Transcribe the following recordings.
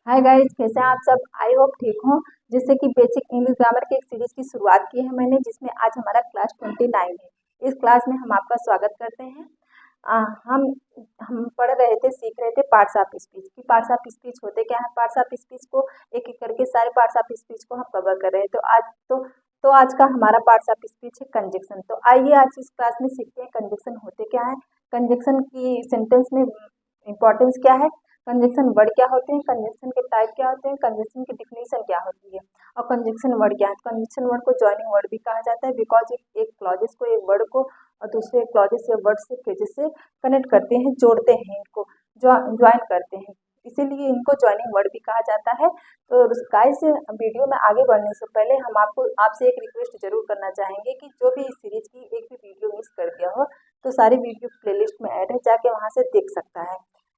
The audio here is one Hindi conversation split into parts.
हाय गाइस, कैसे हैं आप सब। आई होप ठीक हो। जैसे कि बेसिक इंग्लिश ग्रामर की एक सीरीज की शुरुआत की है मैंने, जिसमें आज हमारा क्लास 29 है। इस क्लास में हम आपका स्वागत करते हैं। आ, हम हम पढ़ रहे थे, सीख रहे थे पार्ट्स ऑफ स्पीच की। पार्ट्स ऑफ स्पीच होते क्या है। पार्ट्स ऑफ स्पीच को एक एक करके सारे पार्ट्स ऑफ स्पीच को हम कवर कर रहे हैं। तो आज का हमारा पार्ट्स ऑफ स्पीच है कंजक्शन। तो आइए आज इस क्लास में सीखते हैं कंजक्शन होते क्या है, कंजक्शन की सेंटेंस में इंपॉर्टेंस क्या है, कंजक्शन वर्ड क्या होते हैं, कंजक्शन के टाइप क्या होते हैं, कंजक्शन की डिफिनीशन क्या होती है, और कंजक्शन वर्ड क्या है। कंजक्शन वर्ड को जॉइनिंग वर्ड भी कहा जाता है, बिकॉज एक क्लॉजेस को, एक वर्ड को और दूसरे क्लॉजेस या वर्ड से फ्रेजेस से कनेक्ट करते हैं, जोड़ते हैं, इनको ज्वाइन करते हैं, इसीलिए इनको जॉइनिंग वर्ड भी कहा जाता है। तो गाइस, वीडियो में आगे बढ़ने से पहले हम आपसे एक रिक्वेस्ट जरूर करना चाहेंगे कि जो भी इस सीरीज की एक भी वीडियो मिस कर दिया हो तो सारी वीडियो प्लेलिस्ट में ऐड है, जाके वहाँ से देख सकता है।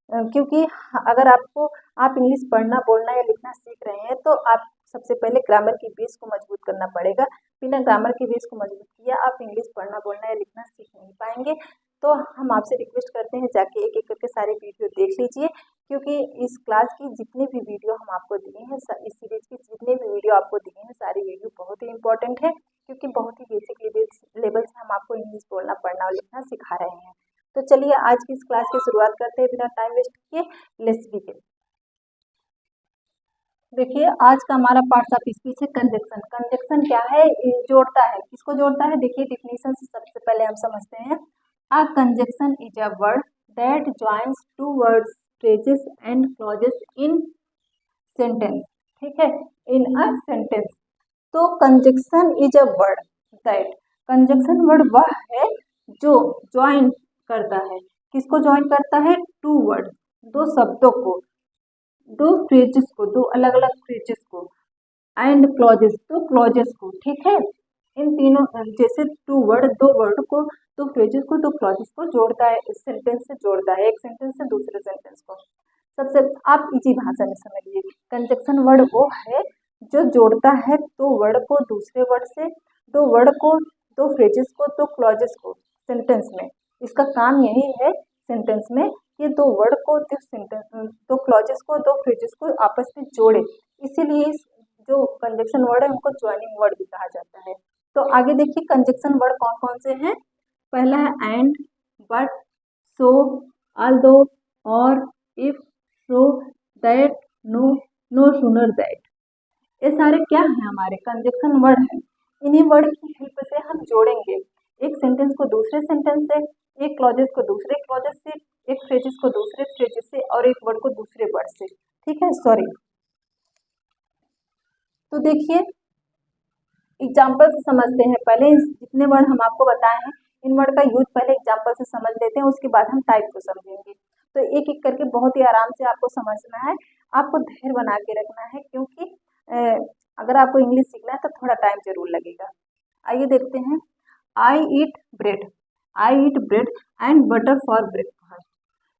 क्योंकि अगर आप इंग्लिश पढ़ना, बोलना या लिखना सीख रहे हैं तो आप सबसे पहले ग्रामर की बेस को मजबूत करना पड़ेगा। बिना ग्रामर की बेस को मजबूत किया आप इंग्लिश पढ़ना, बोलना या लिखना सीख नहीं पाएंगे। तो हम आपसे रिक्वेस्ट करते हैं, जाके एक एक करके सारे वीडियो देख लीजिए, क्योंकि इस क्लास की जितनी भी वीडियो हम आपको दिए हैं, इस सीरीज की जितने भी वीडियो आपको दिए हैं, सारी वीडियो बहुत ही इंपॉर्टेंट है, क्योंकि बहुत ही बेसिक लेवल से हम आपको इंग्लिश बोलना, पढ़ना और लिखना सिखा रहे हैं। तो चलिए आज की इस क्लास की शुरुआत करते हैं बिना टाइम वेस्ट किए। Let's begin. देखिए, आज का हमारा पार्ट्स ऑफ स्पीच है कंजक्शन। कंजक्शन क्या है, ये जोड़ता है। किसको जोड़ता है, देखिए डिफिनीशन से सबसे पहले हम समझते हैं। A conjunction is a word that joins two words, phrases and clauses in sentence. ठीक है, इन अ सेंटेंस। तो conjunction is a word that, conjunction word वह है जो ज्वाइन करता है। किसको ज्वाइन करता है, टू वर्ड, दो शब्दों को, दो फ्रेजेस को, दो अलग अलग फ्रेजेस को, एंड क्लॉजेस, दो क्लॉजेस को। ठीक है, इन तीनों, जैसे टू वर्ड, दो वर्ड को, दो फ्रेजेस को, दो क्लॉजेस को जोड़ता है, इस सेंटेंस से जोड़ता है, एक सेंटेंस से दूसरे सेंटेंस को। सबसे आप इजी भाषा में समझिए, कंजक्शन वर्ड वो है जो जोड़ता है दो वर्ड को दूसरे वर्ड से, दो वर्ड को, दो फ्रेजेस को, दो क्लॉजेस को सेंटेंस में। इसका काम यही है सेंटेंस में, ये दो वर्ड को, दो क्लॉजेस को, दो फ्रेजेस को आपस में जोड़े। इसीलिए जो कंजक्शन वर्ड है उनको ज्वाइनिंग वर्ड भी कहा जाता है। तो आगे देखिए कंजक्शन वर्ड कौन कौन से हैं। पहला है एंड, बट, सो, ऑल्दो, और, if, so, that, no, no sooner that. ये सारे क्या हैं, हमारे कंजक्शन वर्ड हैं। इन्हीं वर्ड की हेल्प से हम जोड़ेंगे एक सेंटेंस को दूसरे सेंटेंस से, एक क्लॉजेस को दूसरे क्लॉजेस से, एक फ्रेजेस को दूसरे फ्रेजेस से, और एक वर्ड को दूसरे वर्ड से। ठीक है, सॉरी। तो देखिए एग्जाम्पल से समझते हैं। पहले जितने वर्ड हम आपको बताए हैं, इन वर्ड का यूज पहले एग्जाम्पल से समझ लेते हैं, उसके बाद हम टाइप को समझेंगे। तो एक एक करके बहुत ही आराम से आपको समझना है, आपको धैर्य बना के रखना है, क्योंकि अगर आपको इंग्लिश सीखना है तो थोड़ा टाइम जरूर लगेगा। आइए देखते हैं। I eat bread, I eat bread and butter for breakfast.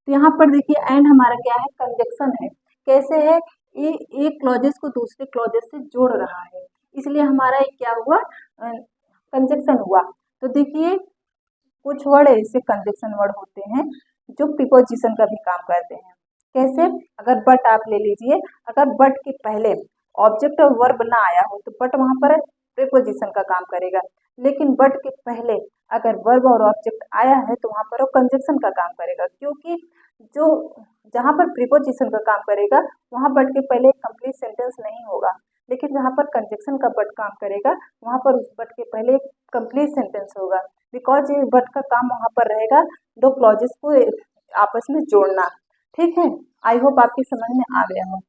तो यहाँ पर देखिए एंड हमारा क्या है, कंजक्शन है। कैसे है, ये एक क्लॉजेस को दूसरे क्लॉजेस से जोड़ रहा है, इसलिए हमारा ये क्या हुआ, कंजक्शन हुआ। तो देखिए कुछ वर्ड ऐसे कंजक्शन वर्ड होते हैं जो प्रीपोजिशन का भी काम करते हैं। कैसे, अगर बट आप ले लीजिए, अगर बट के पहले ऑब्जेक्ट और वर्ब ना आया हो तो बट वहां पर प्रीपोजिशन का काम करेगा, लेकिन बट के पहले अगर वर्ब और ऑब्जेक्ट आया है तो वहां पर वो कंजक्शन का काम करेगा, क्योंकि जो जहां पर प्रीपोजिशन का काम करेगा वहां बट के पहले कंप्लीट सेंटेंस नहीं होगा, लेकिन जहां पर कंजक्शन का बट काम करेगा वहां पर उस बट के पहले कंप्लीट सेंटेंस होगा, बिकॉज ये बट का काम वहां पर रहेगा दो क्लॉजेस को आपस में जोड़ना। ठीक है, आई होप आपकी समझ में आ गया हो।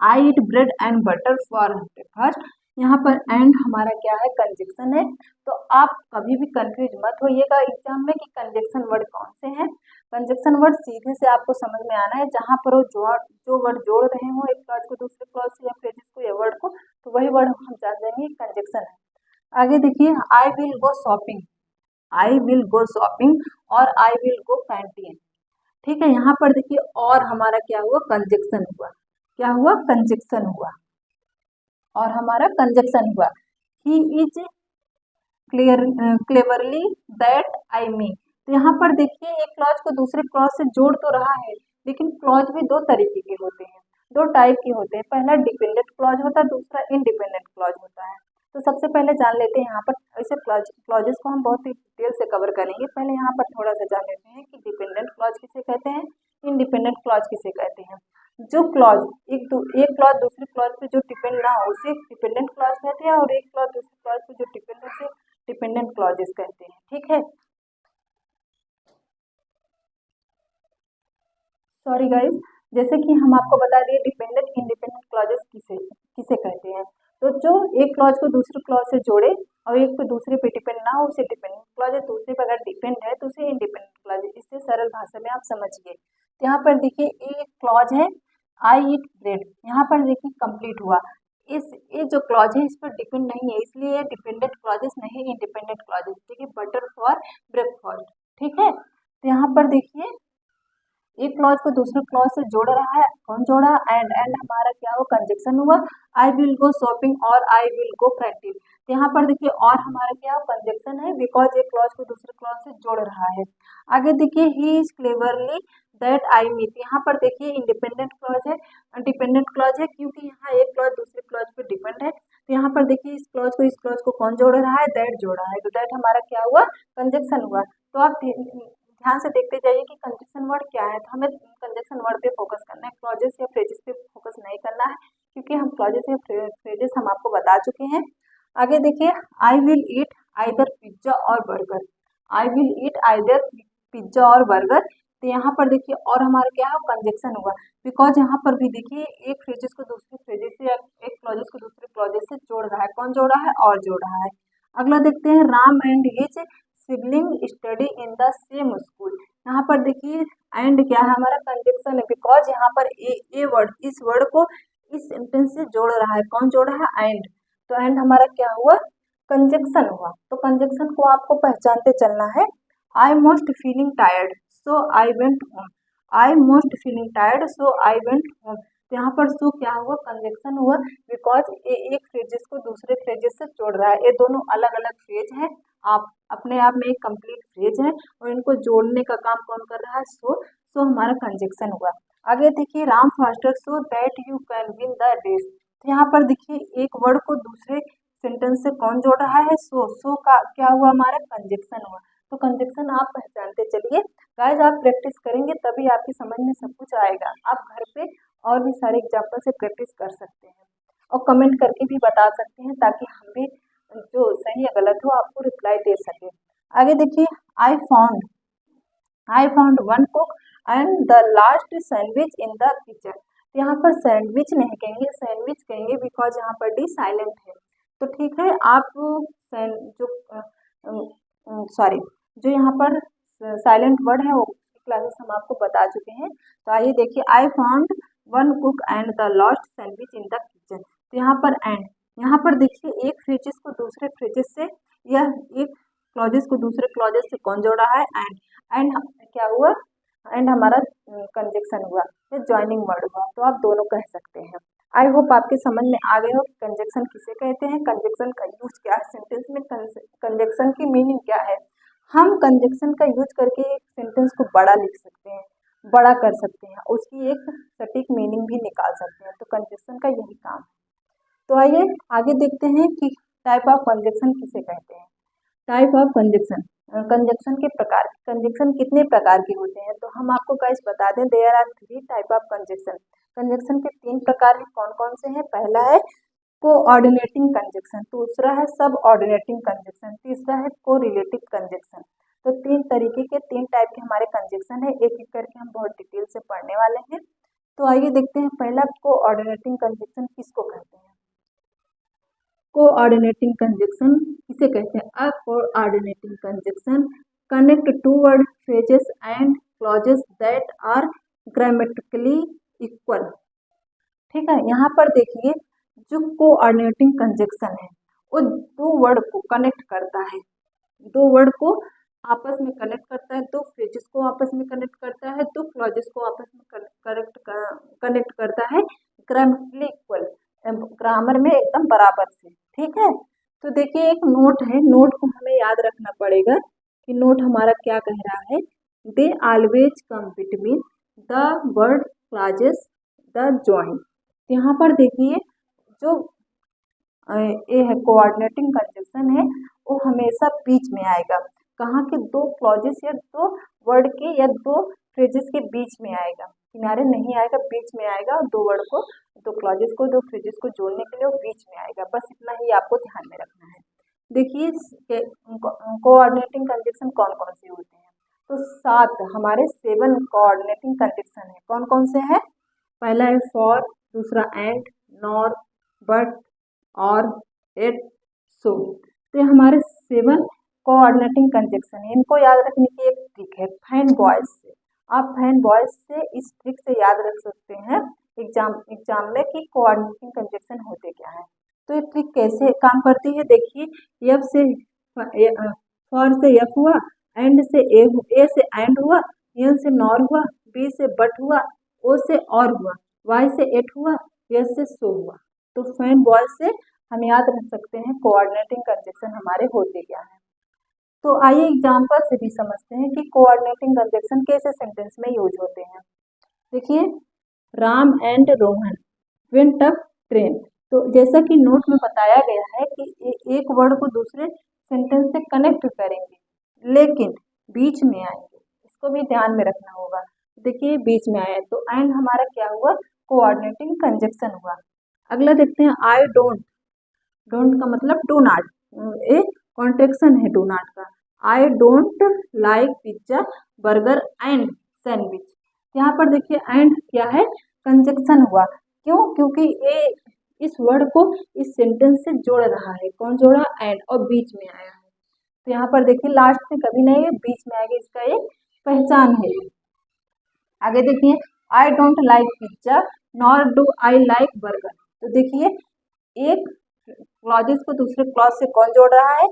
I eat bread and butter for breakfast, यहाँ पर एंड हमारा क्या है, कंजक्शन है। तो आप कभी भी कंफ्यूज मत होइएगा एग्जाम में कि कंजक्शन वर्ड कौन से हैं। कंजक्शन वर्ड सीधे से आपको समझ में आना है, जहाँ पर वो जो वर्ड जोड़ रहे हो एक क्लॉज को दूसरे क्लॉज से, या फ्रेजेस को या वर्ड को, तो वही वर्ड हम जान जाएंगे कंजक्शन है। आगे देखिए, I will go shopping, I will go shopping, और आई विल गो कैंटीन। ठीक है, यहाँ पर देखिए और हमारा क्या हुआ, कंजक्शन हुआ। क्या हुआ, कंजक्शन हुआ, और हमारा कंजक्शन हुआ। He is cleverly that I me. तो यहाँ पर देखिए एक क्लॉज को दूसरे क्लॉज से जोड़ तो रहा है, लेकिन क्लॉज भी दो तरीके के होते हैं। दो टाइप के होते हैं, पहला डिपेंडेंट क्लॉज होता है, दूसरा इंडिपेंडेंट क्लॉज होता है। तो सबसे पहले जान लेते हैं यहाँ पर ऐसे क्लॉजेस को हम बहुत ही डिटेल से कवर करेंगे। पहले यहाँ पर थोड़ा सा जान लेते हैं कि डिपेंडेंट क्लॉज किसे कहते हैं, इंडिपेंडेंट क्लॉज किसे कहते हैं। जो क्लॉज एक क्लॉज दूसरे क्लॉज पे जो डिपेंड ना हो उसे डिपेंडेंट क्लॉज कहते हैं, और एक क्लॉज दूसरे क्लॉज पे जो डिपेंड है उसे डिपेंडेंट क्लॉजेस कहते हैं। ठीक है, सॉरी गाइस, जैसे कि हम आपको बता दिए डिपेंडेंट इंडिपेंडेंट क्लॉजेस किसे किसे कहते हैं। तो जो एक क्लॉज को दूसरे क्लॉज से जोड़े और एक पे दूसरे पे डिपेंड ना हो उसे डिपेंडेंट क्लॉज है, दूसरे पे अगर डिपेंड है तो उसे इंडिपेंडेंट क्लॉज है। इससे सरल भाषा में आप समझिए। तो यहाँ पर देखिए एक क्लॉज है आई ईट ब्रेड, यहाँ पर देखिए कंप्लीट हुआ। इस ये जो क्लॉज है इस पर डिपेंड नहीं है, इसलिए ये डिपेंडेंट क्लॉजेस नहीं इंडिपेंडेंट क्लॉजेस। देखिए बटर फॉर ब्रेकफास्ट, ठीक है। तो यहाँ पर देखिए एक क्लॉज को दूसरे क्लॉज से जोड़ रहा है, कौन जोड़ा, एंड हमारा क्या हुआ, कंजक्शन हुआ। आई विल गो शॉपिंग और आई विल गो कैंटीन। तो यहाँ पर देखिए और हमारा क्या कंजक्शन है, बिकॉज एक क्लॉज को दूसरे क्लॉज से जोड़ रहा है। आगे देखिए he is cleverly that I meet, यहाँ पर देखिए इंडिपेंडेंट क्लॉज है, डिपेंडेंट क्लॉज है क्योंकि यहाँ एक क्लॉज दूसरे क्लॉज पे डिपेंड है। तो यहाँ पर देखिए इस क्लॉज को कौन जोड़ रहा है, दैट जोड़ा है। तो दैट हमारा क्या हुआ, कंजक्शन हुआ। तो आप ध्यान से देखते जाइए कि कंजक्शन वर्ड क्या है। तो हमें कंजक्शन वर्ड पे फोकस करना है, क्लॉजेस या फ्रेजेस पे फोकस नहीं करना है, क्योंकि हम क्लॉजेस या फ्रेजेस हम आपको बता चुके हैं। आगे देखिए I will eat either pizza or burger, I will eat either pizza or burger. तो यहाँ पर देखिए और हमारा क्या है, कंजक्शन हुआ, बिकॉज यहाँ पर भी देखिए एक फ्रेजेस को दूसरे फ्रेजेस से या एक क्लॉजेस को दूसरे क्लॉजेस से जोड़ रहा है, कौन जोड़ रहा है, और जोड़ रहा है। अगला देखते हैं Ram and his sibling study in the same school. यहाँ पर देखिए एंड क्या है, हमारा कंजक्शन है, बिकॉज यहाँ पर ए वर्ड इस वर्ड को इस सेंटेंस से जोड़ रहा है, कौन जोड़ रहा है, एंड। तो एंड हमारा क्या हुआ, कंजक्शन हुआ। तो कंजक्शन को आपको पहचानते चलना है। I most feeling tired so I went home, I most feeling tired so I went home. तो यहाँ पर सो क्या हुआ, कंजक्शन हुआ, बिकॉज एक फ्रेजेस को दूसरे फ्रेजेस से जोड़ रहा है। ये दोनों अलग अलग फ्रेज है, आप अपने आप में एक कंप्लीट फ्रेज है, और इनको जोड़ने का काम कौन कर रहा है, सो हमारा कंजक्शन हुआ। आगे देखिए ran faster so that you can win the race. तो यहाँ पर देखिए एक वर्ड को दूसरे सेंटेंस से कौन जोड़ रहा है, सो का क्या हुआ, हमारा कंजक्शन हुआ। तो कंजक्शन आप पहचानते चलिए। गाइस आप प्रैक्टिस करेंगे तभी आपकी समझ में सब कुछ आएगा। आप घर पे और भी सारे एग्जाम्पल से प्रैक्टिस कर सकते हैं और कमेंट करके भी बता सकते हैं, ताकि हम भी जो सही या गलत हो आपको रिप्लाई दे सके। आगे देखिए I found one cook and the last sandwich in the kitchen. यहाँ पर सैंडविच नहीं कहेंगे, सैंडविच कहेंगे, बिकॉज यहाँ पर डी साइलेंट है। तो ठीक है, आप सॉरी जो यहाँ पर साइलेंट वर्ड है वो क्लासेस हम आपको बता चुके हैं। तो आइए देखिए I found one cook and the last sandwich in the kitchen. तो यहाँ पर एंड, यहाँ पर देखिए एक फ्रेजेस को दूसरे फ्रेजेस से या एक क्लॉजेस को दूसरे क्लॉजेस से कौन जोड़ा है, एंड क्या हुआ, एंड हमारा कंजक्शन हुआ या ज्वाइनिंग वर्ड हुआ। तो आप दोनों कह सकते हैं। आई होप आपके समझ में आ गए हो कि कंजक्शन किसे कहते हैं, कंजक्शन का यूज क्या है सेंटेंस में, कंजक्शन की मीनिंग क्या है। हम कंजक्शन का यूज करके एक सेंटेंस को बड़ा लिख सकते हैं, बड़ा कर सकते हैं, उसकी एक सटीक मीनिंग भी निकाल सकते हैं। तो कंजक्शन का यही काम है। तो आइए आगे देखते हैं कि टाइप ऑफ कंजक्शन किसे कहते हैं। टाइप ऑफ कंजक्शन, कंजक्शन के प्रकार, कंजक्शन कितने प्रकार के होते हैं। तो हम आपको गाइस बता दें, there are 3 type of conjunction. Conjunction के 3 प्रकार हैं, कौन कौन से हैं। पहला है कोऑर्डिनेटिंग कंजक्शन, दूसरा है सब ऑर्डिनेटिंग कंजक्शन, तीसरा है कोरिलेटिव कंजक्शन। तो 3 तरीके के 3 टाइप के हमारे कंजक्शन है, एक एक करके हम बहुत डिटेल से पढ़ने वाले हैं। तो आइए देखते हैं पहला कोऑर्डिनेटिंग कंजक्शन किसको कहते हैं। कोऑर्डिनेटिंग कंजक्शन किसे कहते हैं, a coordinating conjunction connect two word phrases and clauses that are grammatically equal. ठीक है, यहाँ पर देखिए जो कोऑर्डिनेटिंग कंजक्शन है वो 2 वर्ड को कनेक्ट करता है, 2 वर्ड को आपस में कनेक्ट करता है, 2 फ्रेजेस को आपस में कनेक्ट करता है, 2 क्लॉजेस को आपस में कनेक्ट करता है ग्रामेटिकली इक्वल, ग्रामर में एकदम बराबर से। ठीक है, तो देखिए एक नोट है, नोट को हमें याद रखना पड़ेगा कि नोट हमारा क्या कह रहा है। They always come between the word clauses the joint. यहाँ पर देखिए जो ये है कोऑर्डिनेटिंग कंजक्शन है वो हमेशा बीच में आएगा। कहाँ के दो क्लॉजेस या दो वर्ड के या दो फ्रेजेस के बीच में आएगा, किनारे नहीं आएगा, बीच में आएगा। दो वर्ड को, दो क्लॉजेस को, दो फ्रेजेस को जोड़ने के लिए वो बीच में आएगा। बस इतना ही आपको ध्यान में रखना है। देखिए कोऑर्डिनेटिंग कंजक्शन कौन कौन से होते हैं, तो 7 हमारे 7 कोऑर्डिनेटिंग कंजक्शन है। कौन कौन से हैं? पहला है फॉर, दूसरा एंड, नॉर, बट, और, एट, सो। तो ये हमारे 7 कोऑर्डिनेटिंग कंजक्शन है। इनको याद रखने की एक ट्रिक है फाइंड बॉयज से। आप फाइंड बॉयज से इस ट्रिक से याद रख सकते हैं एग्जाम में कि कोऑर्डिनेटिंग कंजक्शन होते क्या है। तो ये ट्रिक कैसे काम करती है देखिए, एफ से फॉर से एफ हुआ, एंड से ए से एंड हुआ, एन से नॉर हुआ, बी से बट हुआ, ओ से और हुआ, वाई से एट हुआ, एस से सो हुआ। तो फाइंड बॉयज से हम याद रख सकते हैं कोऑर्डिनेटिंग कंजक्शन हमारे होते क्या है। तो आइए एग्जाम्पल से भी समझते हैं कि कोऑर्डिनेटिंग कंजक्शन कैसे सेंटेंस में यूज होते हैं। देखिए, Ram and Rohan went up train. तो जैसा कि नोट में बताया गया है कि एक वर्ड को दूसरे सेंटेंस से कनेक्ट करेंगे लेकिन बीच में आएंगे, इसको भी ध्यान में रखना होगा। देखिए बीच में आया तो एंड हमारा क्या हुआ? कोऑर्डिनेटिंग कंजक्शन हुआ। अगला देखते हैं आई डोंट। डोंट का मतलब डू नॉट, एक कॉन्ट्रेक्शन है डू नॉट का। I don't like pizza, burger and sandwich. यहाँ पर देखिए एंड क्या है? कंजक्शन हुआ। क्यों? क्योंकि ये इस वर्ड को इस सेंटेंस से जोड़ रहा है। कौन जोड़ा? एंड, और बीच में आया है। तो यहाँ पर देखिए लास्ट में कभी नहीं है, बीच में आएगा, इसका एक पहचान है। आगे देखिए I don't like pizza nor do I like burger. तो देखिए एक क्लॉजेस को दूसरे क्लॉज से कौन जोड़ रहा है?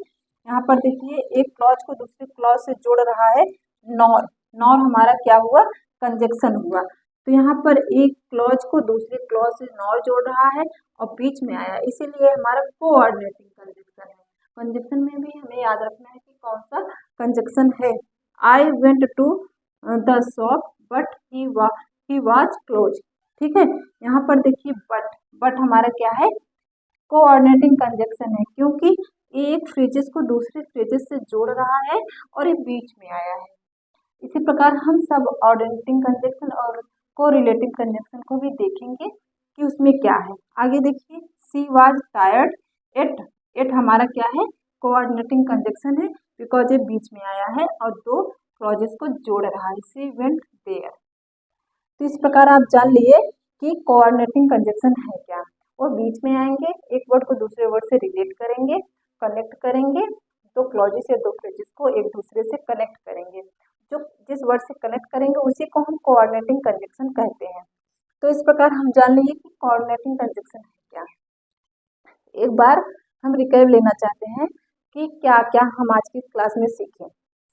यहाँ पर देखिए एक क्लॉज को दूसरे क्लॉज से जोड़ रहा है नॉर। नॉर हमारा क्या हुआ? कंजक्शन हुआ। तो यहाँ पर एक क्लॉज को दूसरे क्लॉज से नॉर जोड़ रहा है और बीच में आया, इसीलिए हमारा कोऑर्डिनेटिंग कंजक्शन है। कंजक्शन में भी हमें याद रखना है कि कौन सा कंजक्शन है। I went to the shop but he was close. ठीक है, यहाँ पर देखिए बट हमारा क्या है? कोऑर्डिनेटिंग कंजक्शन है, क्योंकि ये एक फ्रेजेस को दूसरे फ्रेजेस से जोड़ रहा है और ये बीच में आया है। इसी प्रकार हम सब ऑर्डिनेटिंग कंजक्शन और कोरिलेटिव कंजक्शन को भी देखेंगे कि उसमें क्या है। आगे देखिए सी वाज टायर्ड एट हमारा क्या है? कोऑर्डिनेटिंग कंजक्शन है, बिकॉज ये बीच में आया है और दो क्लॉजेस को जोड़ रहा है। She went there. तो इस प्रकार आप जान लिए कि कोऑर्डिनेटिंग कंजक्शन है क्या। वो बीच में आएंगे, एक वर्ड को दूसरे वर्ड से रिलेट करेंगे, कनेक्ट करेंगे, दो क्लॉजेस या दो फ्रेजेस को एक दूसरे से कनेक्ट करेंगे। जो जिस वर्ड से कनेक्ट करेंगे उसी को हम कोऑर्डिनेटिंग कंजक्शन कहते हैं। तो इस प्रकार हम जान लिए कि कोऑर्डिनेटिंग कंजक्शन है क्या। एक बार हम रिकैप लेना चाहते हैं कि क्या क्या हम आज की क्लास में सीखे।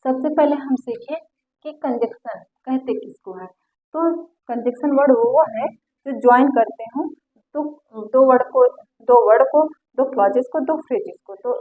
सबसे पहले हम सीखे कि कंजक्शन कहते किसको है। तो कंजक्शन वर्ड वो है जो ज्वाइन करते हो तो दो वर्ड को, दो क्लॉजेस को, दो फ्रेजेस को, तो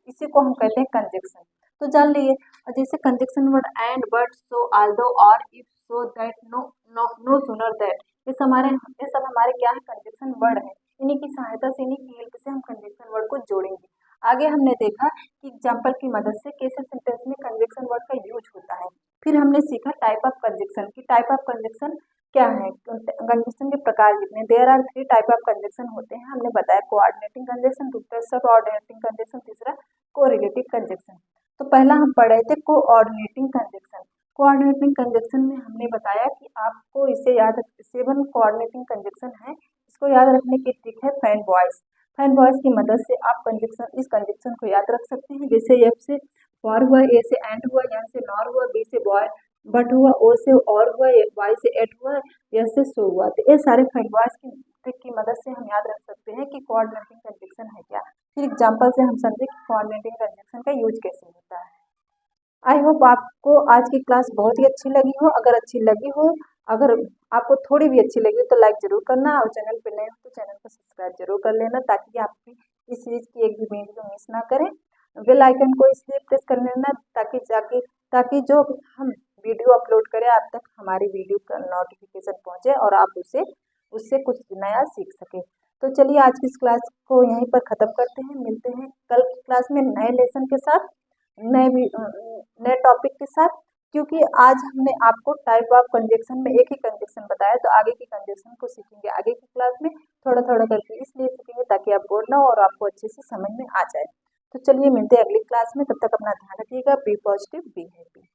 इसी को हम कहते हैं कंजक्शन। तो जान लिए। और जैसे conjunction word and, but, so, although, और, if, so, that, no, no sooner that, ये सब हमारे क्या है? कंजक्शन वर्ड है। इन्हीं की सहायता से, इन्हीं की हेल्प से हम कंजक्शन वर्ड को जोड़ेंगे। आगे हमने देखा कि एग्जाम्पल की मदद से कैसे सेंटेंस में कंजक्शन वर्ड का यूज होता है। फिर हमने सीखा टाइप ऑफ कंजक्शन की। टाइप ऑफ कंजक्शन क्या है? कंजक्शन के प्रकार कितने? There are 3 type of conjunction होते हैं। हमने बताया कोऑर्डिनेटिंग कंजक्शन, दूसरा सब ऑर्डिनेटिंग कंजक्शन, तीसरा कोरिलेटिव कंजक्शन। तो पहला हम पढ़ रहे थे कोऑर्डिनेटिंग कंजक्शन। कोऑर्डिनेटिंग कंजक्शन में हमने बताया कि आपको इसे याद 7 कोऑर्डिनेटिंग कंजक्शन है, इसको याद रखने की ट्रिक है फाइंड बॉयज। फाइंड बॉयज की मदद से आप इस कंजक्शन को याद रख सकते हैं। जैसे एफ से फॉर हुआ, ए से एंड हुआ, एन से नॉर हुआ, बी से बॉय बट हुआ, ओ से और हुआ, वाई से एट हुआ, एस से सो हुआ। तो ये सारे फाइंड बॉयज की ट्रिक की मदद से हम याद रख सकते हैं कि कोऑर्डिनेटिंग कंजक्शन है क्या। फिर एग्जाम्पल से हम समझे कि कोऑर्डिनेटिंग कंजक्शन का यूज कैसे होता है। आई होप आपको आज की क्लास बहुत ही अच्छी लगी हो। अगर अच्छी लगी हो, अगर आपको थोड़ी भी अच्छी लगी तो लाइक जरूर करना, और चैनल पर नए हो तो चैनल को सब्सक्राइब जरूर कर लेना, ताकि आप इस सीरीज की एक भी वीडियो मिस ना करें। बेल आइकन को इसलिए प्रेस कर लेना ताकि जो हम वीडियो अपलोड करें आप तक हमारी वीडियो का नोटिफिकेशन पहुंचे और आप उससे कुछ नया सीख सके। तो चलिए आज की इस क्लास को यहीं पर ख़त्म करते हैं, मिलते हैं कल की क्लास में नए लेसन के साथ, नए टॉपिक के साथ। क्योंकि आज हमने आपको टाइप ऑफ कंजक्शन में एक ही कंजक्शन बताया, तो आगे की कंजक्शन को सीखेंगे आगे की क्लास में, थोड़ा थोड़ा करके इसलिए सीखेंगे ताकि आप बोर ना हो और आपको अच्छे से समझ में आ जाए। तो चलिए मिलते हैं अगली क्लास में, तब तक अपना ध्यान रखिएगा। Be positive, be happy.